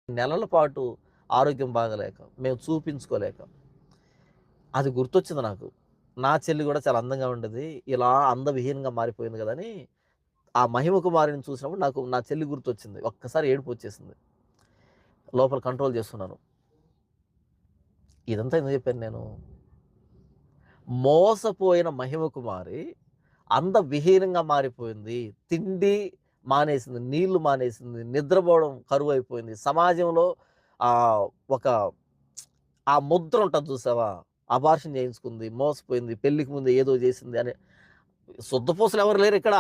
నెలల పాటు ఆరోగ్యం బాగలేక, మేము చూపించుకోలేక, అది గుర్తొచ్చింది నాకు. నా చెల్లి గూడా చాలా అందంగా ఉండేది. ఇలా అందవిహీనంగా మారిపోయింది గదని, ఆ మహిమ కుమారిని చూసినప్పుడు నాకు నా చెల్లి గుర్తొచ్చింది. ఒక్కసారి ఏడుపొచ్చేసింది. లోపల కంట్రోల్ చేసుకున్నాను. ఇదంతా ఎందుకు చెప్పాను నేను? మోసపోయిన మహిమ కుమారి అందవిహీనంగా మారిపోయింది. తిండి మానేసింది, నీళ్లు మానేసింది, నిద్రపోవడం కరువైపోయింది. సమాజంలో ఒక ఆ ముద్ర ఉంటది చూసావా? అబార్షన్ చేయించుకుంది, మోసపోయింది, పెళ్ళికి ముందు ఏదో చేసింది అని సుద్దపూసలు ఎవరు లేరిక్కడ.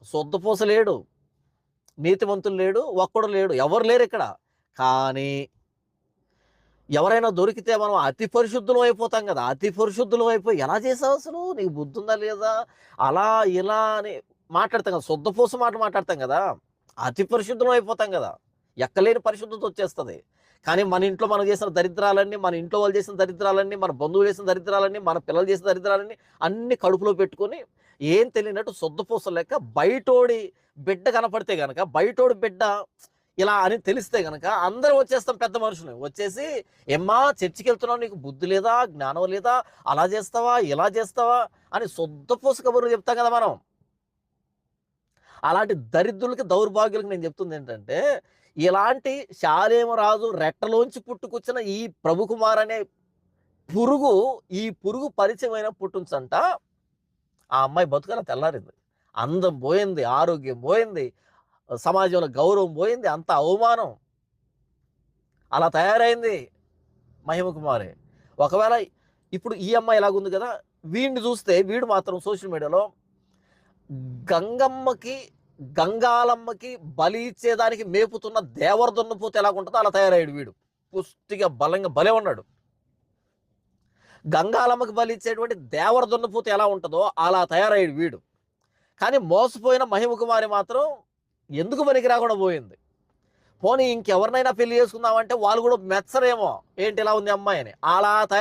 సుద్దపూస లేడు, నీతిమంతులు లేడు, ఒక్కడు లేడు, ఎవరు లేరిక్కడ. కానీ ఎవరైనా దొరికితే మనం అతి పరిశుద్ధులం అయిపోతాం గదా! అతి పరిశుద్ధులం అయిపోయి ఎలా చేసావసలు? నీకు బుద్ధుందా లేదా? అలా, ఇలా అని మాట్లాడతాం గదా! సుద్దపూస మాట మాట్లాడతాం గదా! అతి పరిశుద్ధులం అయిపోతాం గదా! ఎక్కలేని పరిశుద్ధత వచ్చేస్తది. కానీ మన ఇంట్లో మనం చేసిన దరిద్రాలన్నీ, మన ఇంట్లో వాళ్ళు చేసిన దరిద్రాలన్నీ, మన బంధువులు చేసిన దరిద్రాలన్నీ, మన పిల్లలు చేసిన దరిద్రాలన్నీ అన్నీ కడుపులో పెట్టుకొని ఏం తెలియనట్టు సుద్దపూస లెక్క బయటోడి బిడ్డ కనపడితే గనక, బయటోడి బిడ్డ ఇలా అని తెలిస్తే గనక అందరం వచ్చేస్తాం పెద్ద మనుషులు. వచ్చేసి "ఏమ్మా చర్చికెళ్తున్నావు నీకు బుద్ధి లేదా? జ్ఞానం లేదా? అలా చేస్తావా? ఇలా చేస్తావా?" అని సుద్దపూస కబుర్లు చెప్తాం కదా మనం. అలాంటి దరిద్రులకి, దౌర్భాగ్యులకి నేను చెప్తుందేంటంటే, ఇలాంటి షాలేమ రాజు రెట్టలోంచి పుట్టుకొచ్చిన ఈ ప్రభుకుమార్ అనే పురుగు, ఈ పురుగు పరిచయమైన పుట్టుంచంట ఆ అమ్మాయి బతుకలా తెల్లారింది. అందం పోయింది, ఆరోగ్యం పోయింది, సమాజంలో గౌరవం పోయింది, అంత అవమానం. అలా తయారైంది మహిమ కుమారి. ఒకవేళ ఇప్పుడు ఈ అమ్మాయి ఇలాగుంది కదా! వీడిని చూస్తే వీడు మాత్రం సోషల్ మీడియాలో గంగమ్మకి, గంగాలమ్మకి బలి ఇచ్చేదానికి మేపుతున్న దేవర దున్నపోతే ఎలాగుంటదో అలా తయారయ్యాడు వీడు. పుష్టిగా బలంగా భలే ఉన్నాడు. గంగాలమ్మకి బలి ఇచ్చేటువంటి దేవర దున్నపోతే ఎలా ఉంటదో అలా తయారయ్యాడు వీడు. కానీ మోసపోయిన మహిమ కుమారి మాత్రం ఎందుకు పనికి రాకుండా పోయింది. పోనీ ఇంకెవరినైనా పెళ్లి చేసుకుందామంటే వాళ్ళు కూడా మెచ్చరేమో, ఏంటి ఇలా ఉంది అమ్మాయి అని. అలా తయారు